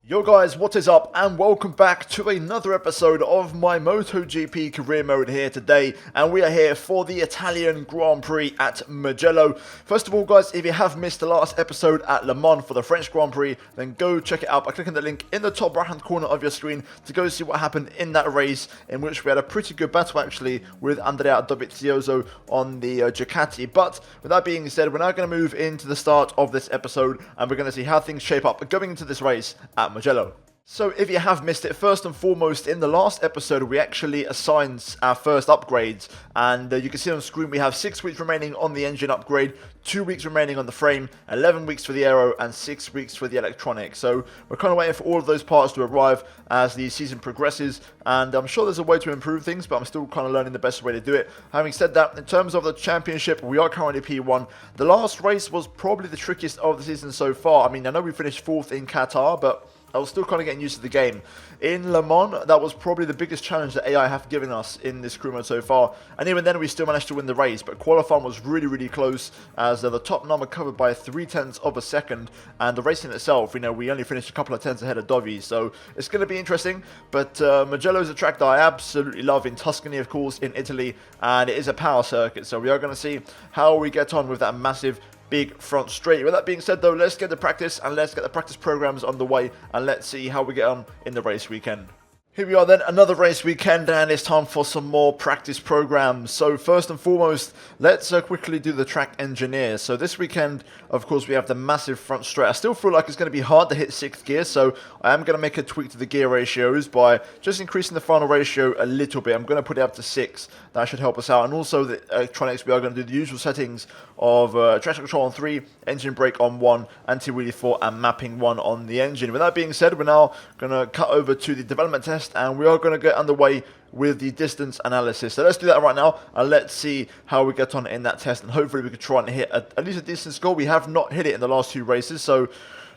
Yo guys, what is up and welcome back to another episode of my MotoGP career mode here today, and we are here for the Italian Grand Prix at Mugello. First of all guys, if you have missed the last episode at Le Mans for the French Grand Prix, then go check it out by clicking the link in the top right hand corner of your screen to go see what happened in that race, in which we had a pretty good battle actually with Andrea Dovizioso on the Ducati. But with that being said, we're now going to move into the start of this episode and we're going to see how things shape up going into this race at Mugello. So if you have missed it, first and foremost, in the last episode we actually assigned our first upgrades, and you can see on screen we have 6 weeks remaining on the engine upgrade, 2 weeks remaining on the frame, 11 weeks for the aero, and 6 weeks for the electronics. So we're kind of waiting for all of those parts to arrive as the season progresses, and I'm sure there's a way to improve things, but I'm still kind of learning the best way to do it. Having said that, in terms of the championship, we are currently P1. The last race was probably the trickiest of the season so far. I mean, I know we finished 4th in Qatar, but I was still kind of getting used to the game. In Le Mans, that was probably the biggest challenge that AI have given us in this crew mode so far. And even then, we still managed to win the race. But qualifying was really, really close, as the top number covered by 0.3 of a second. And the race in itself, you know, we only finished a couple of tenths ahead of Dovi. So it's going to be interesting. But Mugello is a track that I absolutely love, in Tuscany, of course, in Italy. And it is a power circuit. So we are going to see how we get on with that massive big front straight. With that being said though, let's get the practice and let's get the practice programs on the way, and let's see how we get on in the race weekend. Here we are then, another race weekend, and it's time for some more practice programs. So first and foremost, let's quickly do the track engineer. So this weekend, of course, we have the massive front straight. I still feel like it's going to be hard to hit 6th gear, so I am going to make a tweak to the gear ratios by just increasing the final ratio a little bit. I'm going to put it up to 6. That should help us out. And also the electronics, we are going to do the usual settings of traction control on 3, engine brake on 1, anti-wheelie 4, and mapping 1 on the engine. With that being said, we're now going to cut over to the development test, and we are going to get underway with the distance analysis. So let's do that right now, and let's see how we get on in that test, and hopefully we can try and hit at least a decent score. We have not hit it in the last 2 races, so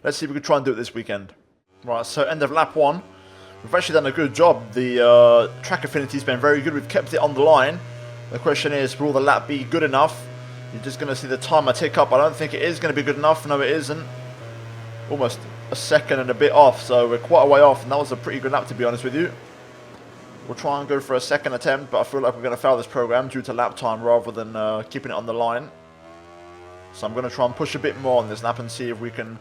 let's see if we can try and do it this weekend. Right, so end of lap 1. We've actually done a good job. The track affinity has been very good. We've kept it on the line. The question is, will the lap be good enough? You're just going to see the timer tick up. I don't think it is going to be good enough. No, it isn't. Almost a second and a bit off, so we're quite a way off, and that was a pretty good lap, to be honest with you. We'll try and go for a second attempt, but I feel like we're going to fail this program due to lap time rather than keeping it on the line. So I'm going to try and push a bit more on this lap and see if we can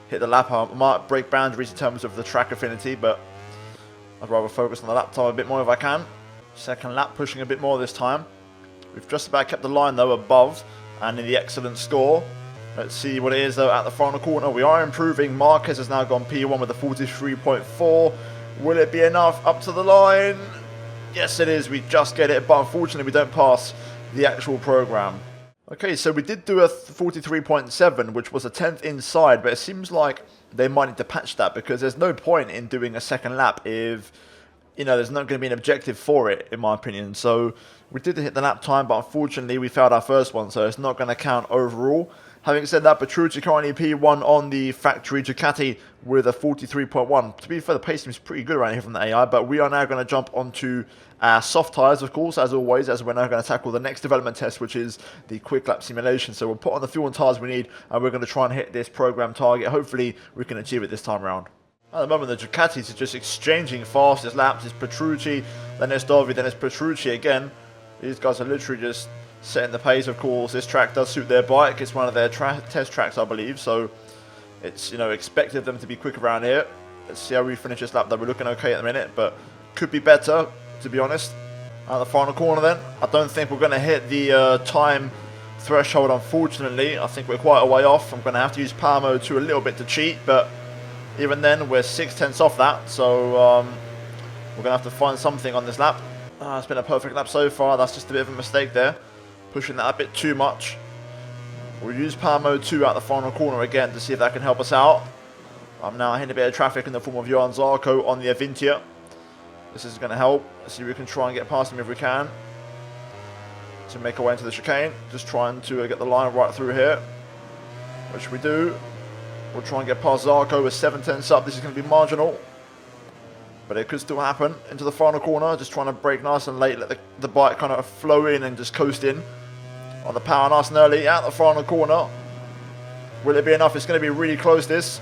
hit the lap. I might break boundaries in terms of the track affinity, but I'd rather focus on the lap time a bit more if I can. Second lap, pushing a bit more this time. We've just about kept the line though above and in the excellent score. Let's see what it is though at the final corner. We are improving. MARQUEZ has now gone P1 with a 43.4. Will it be enough up to the line? Yes it is. We just get it, but unfortunately we don't pass the actual program. Okay, so we did do a 43.7, which was a 10th inside, but it seems like they might need to patch that, because there's no point in doing a second lap if, you know, there's not going to be an objective for it, in my opinion. So we did hit the lap time, but unfortunately we failed our first one, so it's not going to count overall. Having said that, Petrucci currently P1 on the factory Ducati with a 43.1. To be fair, the pace seems pretty good around here from the AI, but we are now going to jump onto our soft tyres, of course, as always, as we're now going to tackle the next development test, which is the quick lap simulation. So we'll put on the fuel and tyres we need, and we're going to try and hit this program target. Hopefully, we can achieve it this time around. At the moment, the Ducatis are just exchanging fastest laps. It's Petrucci, then it's Dovi, then it's Petrucci again. These guys are literally just setting the pace. Of course, this track does suit their bike. It's one of their test tracks, I believe, so it's, you know, expected of them to be quick around here. Let's see how we finish this lap, though. We're looking okay at the minute, but could be better, to be honest. At the final corner then, I don't think we're going to hit the time threshold, unfortunately. I think we're quite a way off. I'm going to have to use power mode 2 a little bit to cheat, but even then we're 6/10 off that, so we're going to have to find something on this lap. It's been a perfect lap so far. That's just a bit of a mistake there, pushing that a bit too much. We'll use power mode 2 at the final corner again to see if that can help us out. I'm now hitting a bit of traffic in the form of Johan Zarco on the Avintia. This is going to help. Let's see if we can try and get past him if we can, to make our way into the chicane. Just trying to get the line right through here, which we do. We'll try and get past Zarco with 7/10 up. This is going to be marginal, but it could still happen. Into the final corner, just trying to brake nice and late, let the bike kind of flow in and just coast in on the power nice and early. At the final corner, will it be enough? It's going to be really close, this.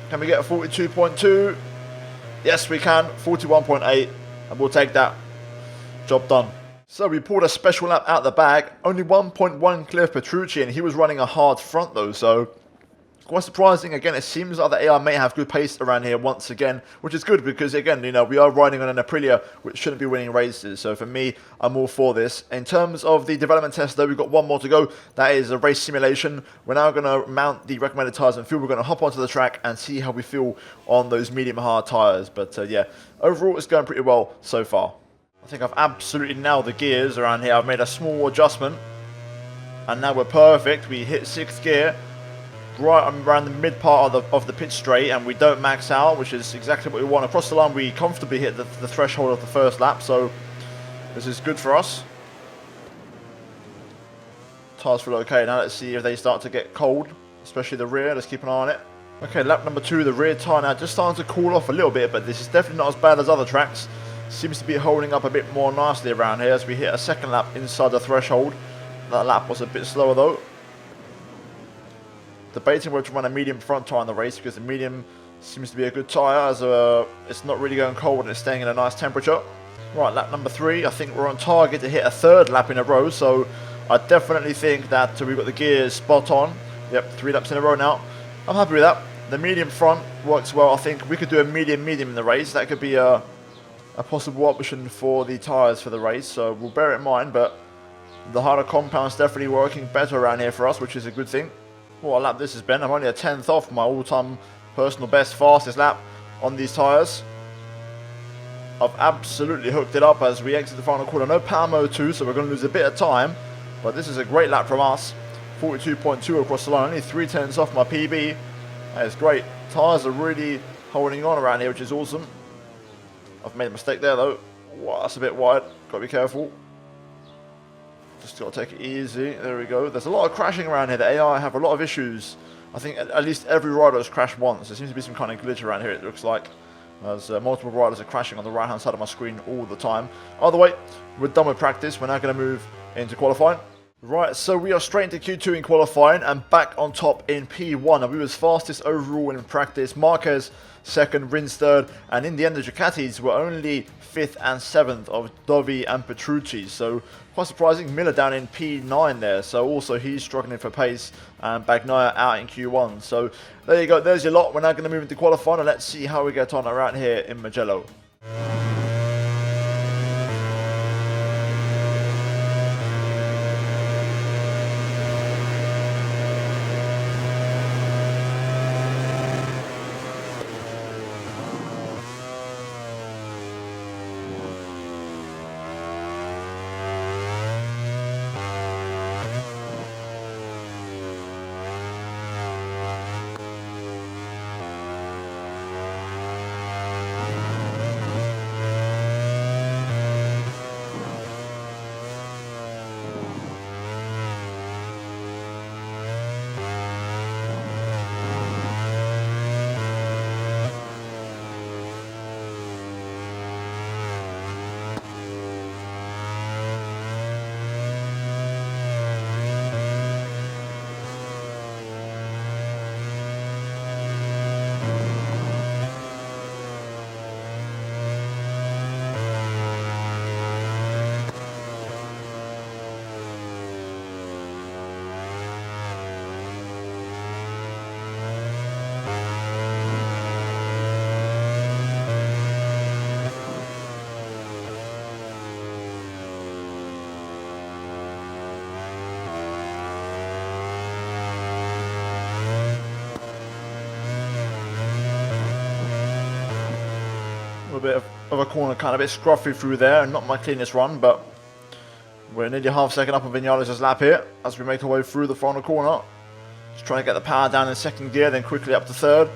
Can we get a 42.2? Yes, we can. 41.8. And we'll take that. Job done. So we pulled a special lap out the bag. Only 1.1 clear of Petrucci, and he was running a hard front though, so quite surprising. Again, it seems like the AI may have good pace around here once again, which is good because, again, you know, we are riding on an Aprilia, which shouldn't be winning races. So for me, I'm all for this. In terms of the development test, though, we've got one more to go. That is a race simulation. We're now going to mount the recommended tyres and fuel. We're going to hop onto the track and see how we feel on those medium hard tyres. But yeah, overall, it's going pretty well so far. I think I've absolutely nailed the gears around here. I've made a small adjustment, and now we're perfect. We hit 6th gear right around the mid part of the pit straight, and we don't max out, which is exactly what we want. Across the line, we comfortably hit the threshold of the first lap, so this is good for us. Tyres feel okay. Now let's see if they start to get cold, especially the rear. Let's keep an eye on it. Okay, lap number 2, the rear tyre now just starting to cool off a little bit, but this is definitely not as bad as other tracks. Seems to be holding up a bit more nicely around here as we hit a 2nd lap inside the threshold. That lap was a bit slower though. Debating whether to run a medium front tyre in the race because the medium seems to be a good tyre as it's not really going cold and it's staying in a nice temperature. Right, lap number 3. I think we're on target to hit a 3rd lap in a row, so I definitely think that we've got the gears spot on. Yep, 3 laps in a row now. I'm happy with that. The medium front works well. I think we could do a medium in the race. That could be a possible option for the tyres for the race, so we'll bear it in mind, but the harder compound's definitely working better around here for us, which is a good thing. What a lap this has been. I'm only a 10th off my all-time personal best fastest lap on these tyres. I've absolutely hooked it up as we exit the final corner. No power mode 2, so we're going to lose a bit of time, but this is a great lap from us. 42.2 across the line, only 3/10 off my PB. That is great. Tyres are really holding on around here, which is awesome. I've made a mistake there though. Wow, that's a bit wide. Got to be careful. Just got to take it easy. There we go. There's a lot of crashing around here. The AI have a lot of issues. I think at least every rider has crashed once. There seems to be some kind of glitch around here, it looks like. As multiple riders are crashing on the right hand side of my screen all the time. Either way, we're done with practice. We're now going to move into qualifying. Right, so we are straight into Q2 in qualifying and back on top in P1. And we was fastest overall in practice. MARQUEZ 2nd, Rins 3rd, and in the end the Ducatis were only 5th and 7th of Dovi and Petrucci. So quite surprising. Miller down in P9 there, so also he's struggling for pace, and Bagnaia out in Q1. So there you go, there's your lot. We're now going to move into qualifying and let's see how we get on around here in Mugello. Bit of a corner, kind of a bit scruffy through there, and not my cleanest run, but we're nearly half second up on Vinales' lap here as we make our way through the final corner. Just trying to get the power down in 2nd gear, then quickly up to 3rd.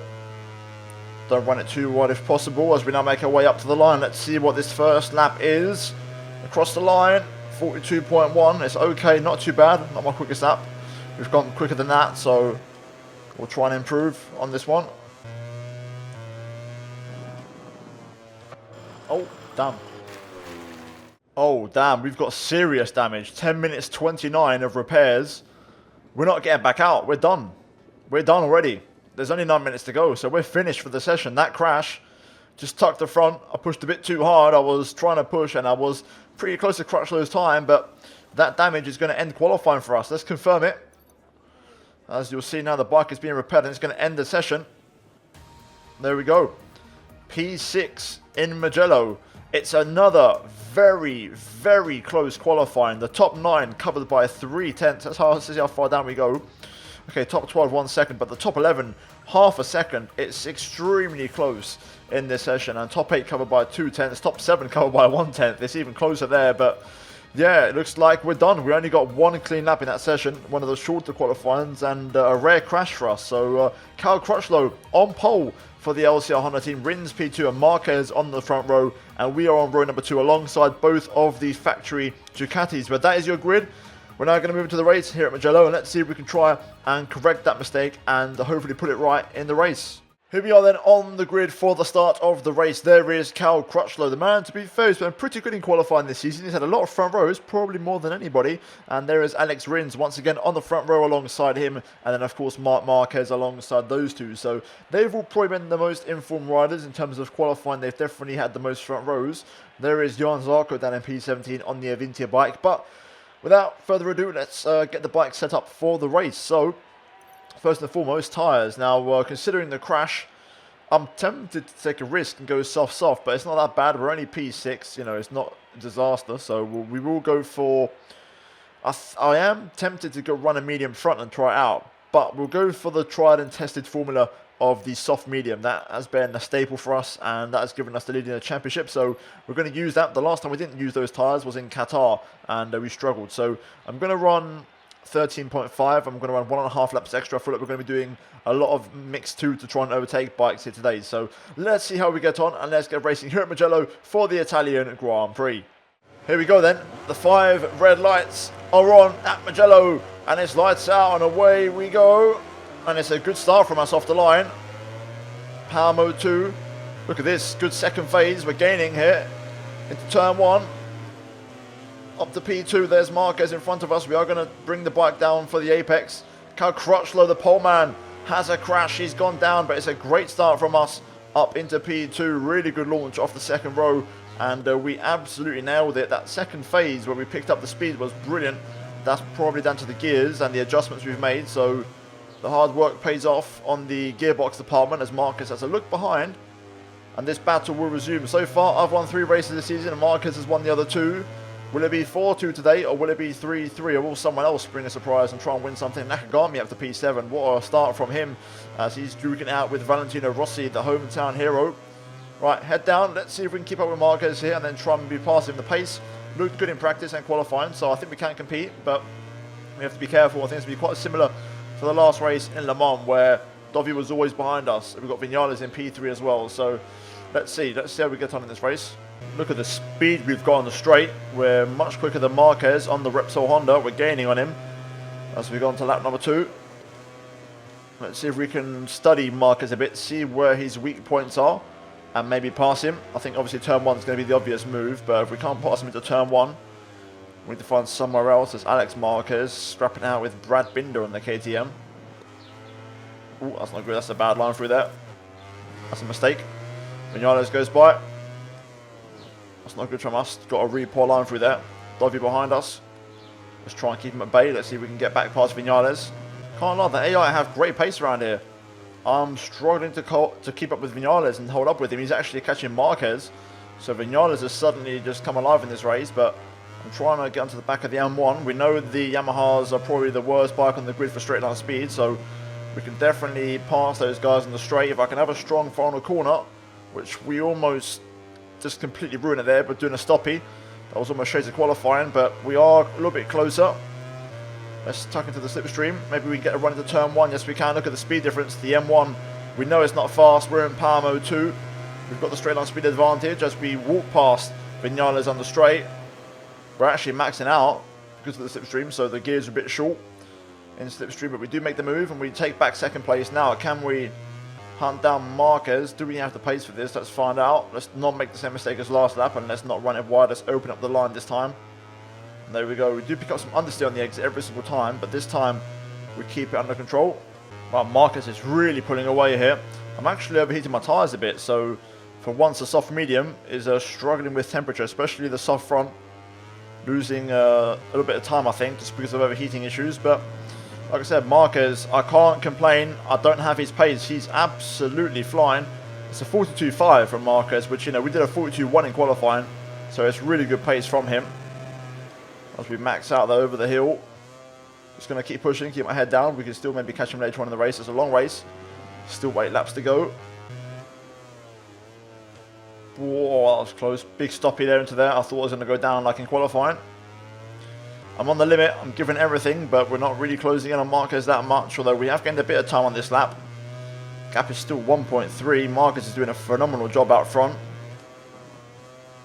Don't run it too wide if possible as we now make our way up to the line. Let's see what this first lap is. Across the line, 42.1. It's okay, not too bad, not my quickest lap. We've gone quicker than that, so we'll try and improve on this one. Oh, damn. Oh, damn. We've got serious damage. 10 minutes 29 of repairs. We're not getting back out. We're done. We're done already. there's only 9 minutes to go, so we're finished for the session. That crash just tucked the front. I pushed a bit too hard. I was trying to push, and I was pretty close to Crutchlow's time, but that damage is going to end qualifying for us. Let's confirm it. As you'll see now, the bike is being repaired, and it's going to end the session. There we go. P6 in Mugello. It's another very, very close qualifying. The top 9 covered by 3/10. That's how far down we go. Okay, top 12, 1 second, but the top 11, half a second. It's extremely close in this session, and top 8 covered by 2/10. Top 7 covered by 1/10. It's even closer there, but yeah, it looks like we're done. We only got one clean lap in that session, one of the shorter qualifyings, and a rare crash for us. So Cal Crutchlow on pole for the LCR Honda team, Rins P2 and Marquez on the front row, and we are on row number 2 alongside both of the factory Ducatis. But that is your grid. We're now going to move into the race here at Mugello, and let's see if we can try and correct that mistake and hopefully put it right in the race. Here we are then on the grid for the start of the race. There is Cal Crutchlow, the man, to be fair, has been pretty good in qualifying this season. He's had a lot of front rows, probably more than anybody. And there is Alex Rins once again on the front row alongside him. And then, of course, Marc Marquez alongside those two. So they've all probably been the most informed riders in terms of qualifying. They've definitely had the most front rows. There is Johan Zarco down in P17 on the Avintia bike. But without further ado, let's get the bike set up for the race. So first and foremost, tyres. Now, considering the crash, I'm tempted to take a risk and go soft, but it's not that bad. We're only P6, you know, it's not a disaster. So we will go for... I am tempted to go run a medium front and try it out, but we'll go for the tried and tested formula of the soft medium. That has been a staple for us, and that has given us the lead in the championship. So we're going to use that. The last time we didn't use those tyres was in Qatar, and we struggled. So I'm going to run 13.5. I'm going to run 1.5 laps extra. I feel like we're going to be doing a lot of mixed 2 to try and overtake bikes here today. So let's see how we get on, and let's get racing here at Mugello for the Italian Grand Prix. Here we go then. The 5 red lights are on at Mugello, and it's lights out and away we go. And it's a good start from us off the line. Power mode 2. Look at this, good second phase. We're gaining here into turn 1. Up to P2, there's Marquez in front of us. We are going to bring the bike down for the apex. Cal Crutchlow, the pole man, has a crash. He's gone down, but it's a great start from us up into P2. Really good launch off the second row, and we absolutely nailed it. That second phase where we picked up the speed was brilliant. That's probably down to the gears and the adjustments we've made. So the hard work pays off on the gearbox department as Marquez has a look behind, and this battle will resume. So far, I've won 3 races this season, and Marquez has won the other 2. Will it be 4-2 today, or will it be 3-3, or will someone else bring a surprise and try and win something? Nakagami up to P7. What a start from him as he's duking out with Valentino Rossi, the hometown hero. Right, head down. Let's see if we can keep up with Marquez here and then try and be past him. The pace looked good in practice and qualifying, so I think we can compete, but we have to be careful. I think it's going to be quite similar to the last race in Le Mans, where Dovi was always behind us. We've got Vinales in P3 as well, so let's see how we get on in this race. Look at the speed we've got on the straight. We're much quicker than Marquez on the Repsol Honda. We're gaining on him as we go on to lap number 2. Let's see if we can study Marquez a bit, see where his weak points are, and maybe pass him. I think obviously turn 1 is going to be the obvious move, but if we can't pass him into turn 1, we need to find somewhere else. There's Alex Marquez scrapping out with Brad Binder on the KTM. Oh, that's not good. That's a bad line through there. That's a mistake. Vinales goes by. That's not good from us. Got a really poor line through there. Dovi behind us. Let's try and keep him at bay. Let's see if we can get back past Vinales. Can't lie, the AI have great pace around here. I'm struggling to keep up with Vinales and hold up with him. He's actually catching Marquez. So Vinales has suddenly just come alive in this race, but I'm trying to get onto the back of the M1. We know the Yamahas are probably the worst bike on the grid for straight line speed, so we can definitely pass those guys on the straight. If I can have a strong final corner, which we almost just completely ruined it there, but doing a stoppie. That was almost shades of qualifying, but we are a little bit closer. Let's tuck into the slipstream. Maybe we can get a run into turn 1. Yes, we can. Look at the speed difference. The M1, we know it's not fast. We're in power mode 2. We've got the straight line speed advantage as we walk past Vinales on the straight. We're actually maxing out because of the slipstream, so the gears are a bit short in slipstream, but we do make the move and we take back second place now. Can we hunt down Marquez? Do we have the pace for this? Let's find out. Let's not make the same mistake as last lap, and let's not run it wide. Let's open up the line this time. And there we go. We do pick up some understeer on the exit every single time, but this time we keep it under control. Well, Marquez is really pulling away here. I'm actually overheating my tyres a bit, so for once the soft medium is struggling with temperature, especially the soft front. Losing a little bit of time, I think, just because of overheating issues. But like I said, Marquez, I can't complain. I don't have his pace. He's absolutely flying. It's a 42.5 from Marquez, which, you know, we did a 42.1 in qualifying. So it's really good pace from him. As we max out there over the hill. Just going to keep pushing, keep my head down. We can still maybe catch him later on in the race. It's a long race. Still 8 laps to go. Whoa, that was close. Big stoppy there into there. I thought I was going to go down like in qualifying. I'm on the limit. I'm giving everything, but we're not really closing in on Marquez that much, although we have gained a bit of time on this lap. Gap is still 1.3. Marquez is doing a phenomenal job out front.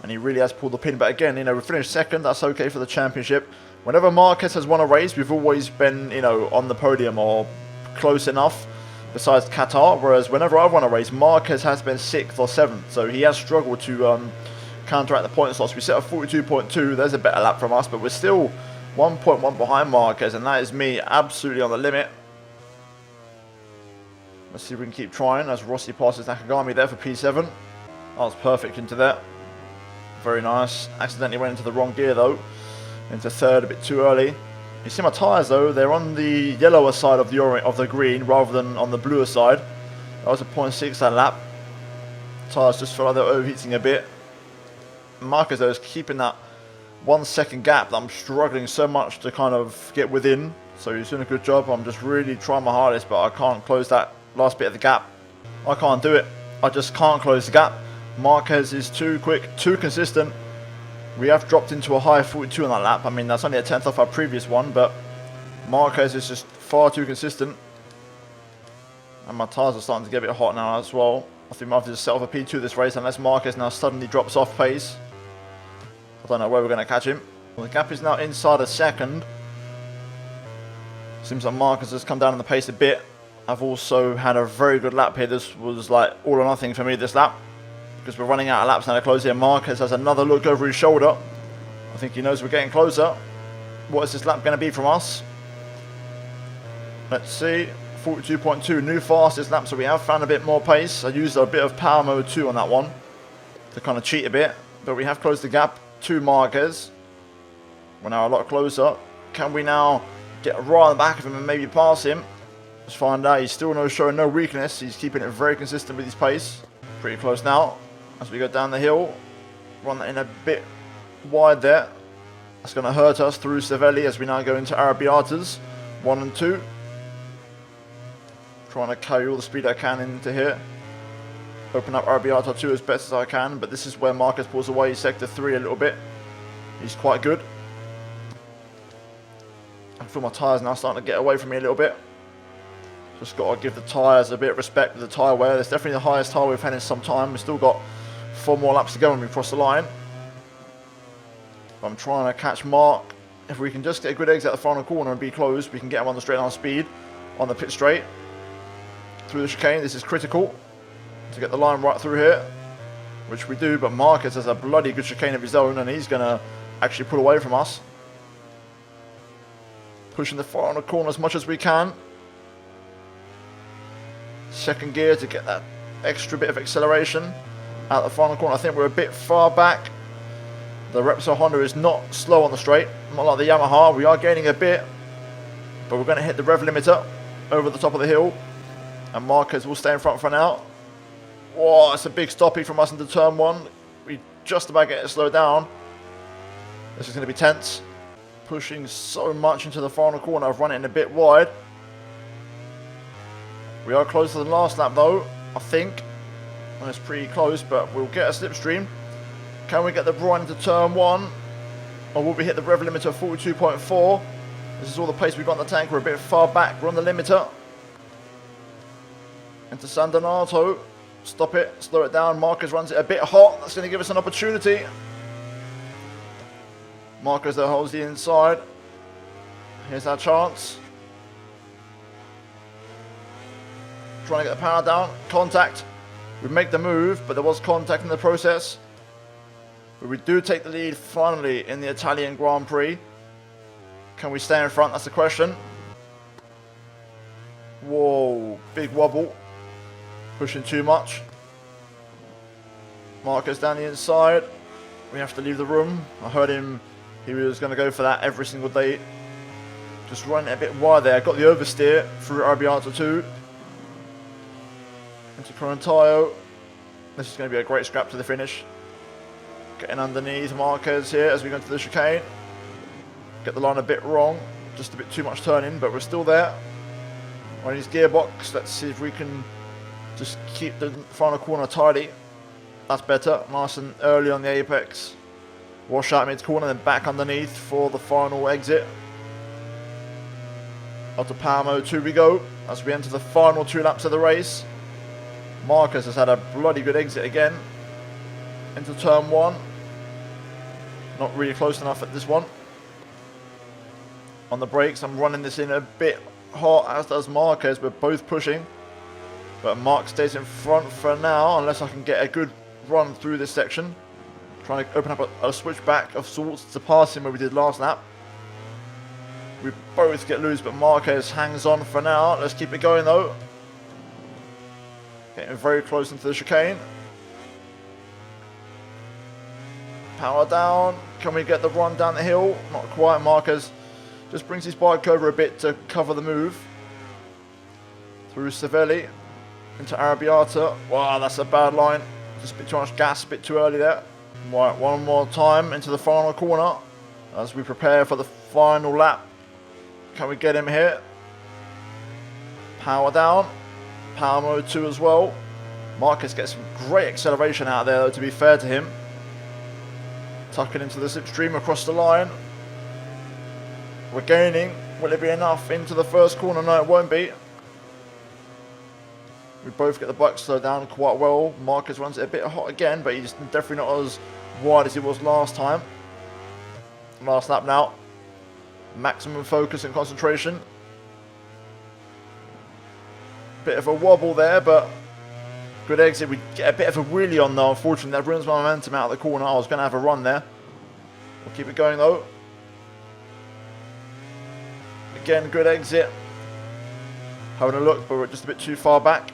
And he really has pulled the pin. But again, you know, we finished second. That's okay for the championship. Whenever Marquez has won a race, we've always been, you know, on the podium or close enough. Besides Qatar, whereas whenever I've won a race, Marquez has been 6th or 7th, so he has struggled to counteract the points loss. We set a 42.2, there's a better lap from us, but we're still 1.1 behind Marquez, and that is me absolutely on the limit. Let's see if we can keep trying as Rossi passes Nakagami there for P7. That was perfect into that. Very nice. Accidentally went into the wrong gear though, into third a bit too early. You see my tyres though, they're on the yellower side of the green rather than on the bluer side. That was a 0.6 that lap. Tyres just felt like they're overheating a bit. Marquez though is keeping that 1 second gap that I'm struggling so much to kind of get within. So he's doing a good job. I'm just really trying my hardest, but I can't close that last bit of the gap. I can't do it. I just can't close the gap. Marquez is too quick, too consistent. We have dropped into a high 42 on that lap. I mean, that's only a 10th off our previous one, but Marquez is just far too consistent. And my tyres are starting to get a bit hot now as well. I think I might have to just settle for P2 this race unless Marquez now suddenly drops off pace. I don't know where we're going to catch him. Well, the gap is now inside a second. Seems like Marquez has come down in the pace a bit. I've also had a very good lap here. This was like all or nothing for me this lap, because we're running out of laps now to close here. Marquez has another look over his shoulder. I think he knows we're getting closer. What is this lap going to be from us? Let's see. 42.2, new fastest lap, so we have found a bit more pace. I used a bit of power mode 2 on that one to kind of cheat a bit, but we have closed the gap to Marquez. We're now a lot closer. Can we now get right on the back of him and maybe pass him? Let's find out. He's still showing no weakness. He's keeping it very consistent with his pace. Pretty close now as we go down the hill. Run that in a bit wide there. That's going to hurt us through Savelli as we now go into Arrabbiata's 1 and 2. Trying to carry all the speed I can into here. Open up Arrabbiata 2 as best as I can, but this is where Marquez pulls away sector 3 a little bit. He's quite good. I feel my tyres now starting to get away from me a little bit. Just got to give the tyres a bit of respect with the tyre wear. It's definitely the highest tyre we've had in some time. We've still got 4 more laps to go when we cross the line. But I'm trying to catch Mark. If we can just get a good exit at the final corner and be close, we can get him on the straight line speed on the pit straight. Through the chicane, this is critical to get the line right through here, which we do, but Marquez has a bloody good chicane of his own and he's going to actually pull away from us. Pushing the final corner as much as we can. Second gear to get that extra bit of acceleration out the final corner. I think we're a bit far back. The Repsol Honda is not slow on the straight, not like the Yamaha. We are gaining a bit, but we're going to hit the rev limiter over the top of the hill, and Marquez will stay in front for now. Whoa, it's a big stoppie from us into turn 1. We just about get it slowed down. This is going to be tense. Pushing so much into the final corner. I've run it in a bit wide. We are closer than last lap though, I think. Well, it's pretty close, but we'll get a slipstream. Can we get the run into turn 1? Or will we hit the rev limiter of 42.4? This is all the pace we've got in the tank. We're a bit far back. We're on the limiter. Into San Donato. Stop it. Slow it down. Marquez runs it a bit hot. That's going to give us an opportunity. Marquez there holds the inside. Here's our chance. Trying to get the power down. Contact. We make the move, but there was contact in the process. But we do take the lead finally in the Italian Grand Prix. Can we stay in front? That's the question. Whoa, big wobble. Pushing too much. Marquez down the inside. We have to leave the room. I heard him, he was going to go for that every single day. Just running a bit wide there. Got the oversteer through Arbiata 2. Into Corontayo. This is going to be a great scrap to the finish. Getting underneath Marquez here as we go into the chicane. Get the line a bit wrong. Just a bit too much turning, but we're still there. On his gearbox, let's see if we can just keep the final corner tidy. That's better. Nice and early on the apex. Wash out mid-corner, then back underneath for the final exit. Up to power mode 2 we go as we enter the final 2 laps of the race. Marquez has had a bloody good exit again. Into turn 1. Not really close enough at this one. On the brakes, I'm running this in a bit hot, as does Marquez. We're both pushing. But Mark stays in front for now, unless I can get a good run through this section. Trying to open up a switchback of sorts to pass him where we did last lap. We both get loose, but Marquez hangs on for now. Let's keep it going though. Getting very close into the chicane. Power down. Can we get the run down the hill? Not quite. Marquez just brings his bike over a bit to cover the move. Through Savelli. Into Arrabbiata. Wow, that's a bad line. Just a bit too much gas, a bit too early there. Right, one more time into the final corner as we prepare for the final lap. Can we get him here? Power down. Power mode 2 as well. Marquez gets some great acceleration out there, though, to be fair to him. Tucking into the slipstream across the line. We're gaining. Will it be enough into the first corner? No, it won't be. We both get the bike slowed down quite well. Marquez runs it a bit hot again, but he's definitely not as wide as he was last time. Last lap now. Maximum focus and concentration. Bit of a wobble there, but good exit. We get a bit of a wheelie on though. Unfortunately, that ruins my momentum out of the corner. I was going to have a run there. We'll keep it going though. Again, good exit. Having a look, but we're just a bit too far back.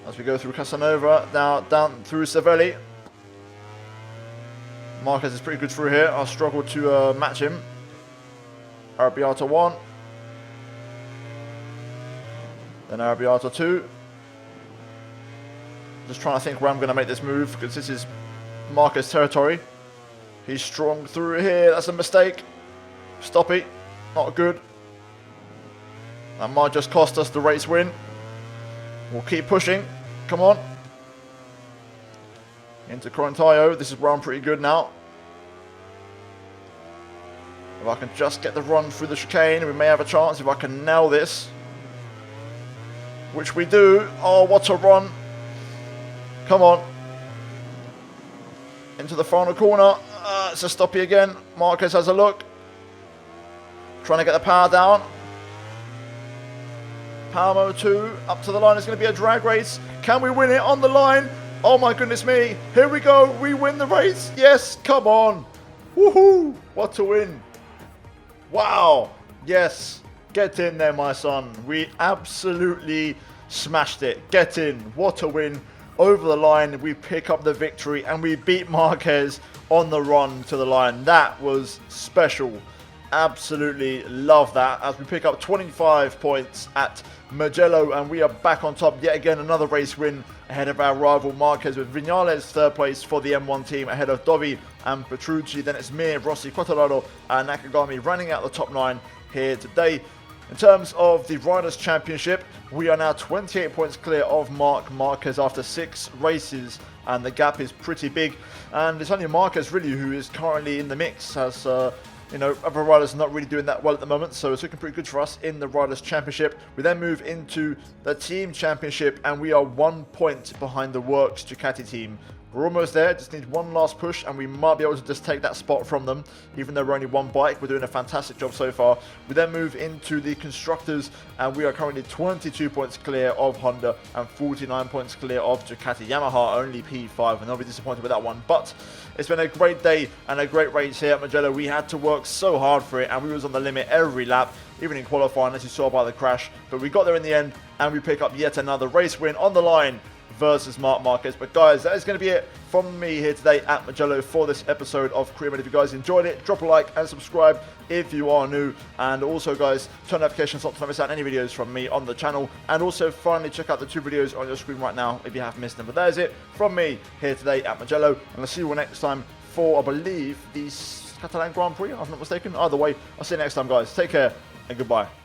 As we go through Casanova, now down through Savelli. Marquez is pretty good through here. I'll struggle to match him. Arrabbiata 1. Then Arrabbiata 2. Just trying to think where I'm going to make this move, because this is Marquez territory. He's strong through here. That's a mistake. Stoppy. Not good. That might just cost us the race win. We'll keep pushing. Come on. Into Corontayo. This is where I'm pretty good now. If I can just get the run through the chicane, we may have a chance if I can nail this. Which we do. Oh, what a run. Come on. Into the final corner. It's a stoppy again. Marquez has a look. Trying to get the power down. Power mode 2, up to the line. It's going to be a drag race. Can we win it on the line? Oh my goodness me. Here we go. We win the race. Yes, come on. Woohoo. What a win. Wow. Yes. Get in there, my son. We absolutely smashed it. Get in. What a win. Over the line, we pick up the victory and we beat Marquez on the run to the line. That was special. Absolutely love that as we pick up 25 points at Mugello and we are back on top. Yet again, another race win ahead of our rival Marquez, with Viñales third place for the M1 team ahead of Dovi and Petrucci. Then it's me, Rossi, Quattararo and Nakagami running out the top 9 here today. In terms of the Riders' Championship, we are now 28 points clear of Marc Marquez after 6 races, and the gap is pretty big. And it's only Marquez really who is currently in the mix, as you know, other riders are not really doing that well at the moment, so it's looking pretty good for us in the Riders' Championship. We then move into the Team Championship, and we are 1 point behind the Works Ducati team. We're almost there, just need one last push, and we might be able to just take that spot from them, even though we're only one bike. We're doing a fantastic job so far. We then move into the Constructors, and we are currently 22 points clear of Honda and 49 points clear of Ducati. Yamaha only P5, and I'll be disappointed with that one. But it's been a great day and a great race here at Mugello. We had to work so hard for it, and we was on the limit every lap. even in qualifying, as you saw by the crash. But we got there in the end, and we pick up yet another race win on the line versus Marc Marquez. But guys, that is going to be it from me here today at Mugello for this episode of Career Mode. If you guys enjoyed it, drop a like and subscribe if you are new. And also guys, turn notifications on to not miss out any videos from me on the channel. And also finally check out the 2 videos on your screen right now if you have missed them. But that is it from me here today at Mugello. And I'll see you all next time for, I believe, the Catalan Grand Prix, if I'm not mistaken. Either way, I'll see you next time guys. Take care and goodbye.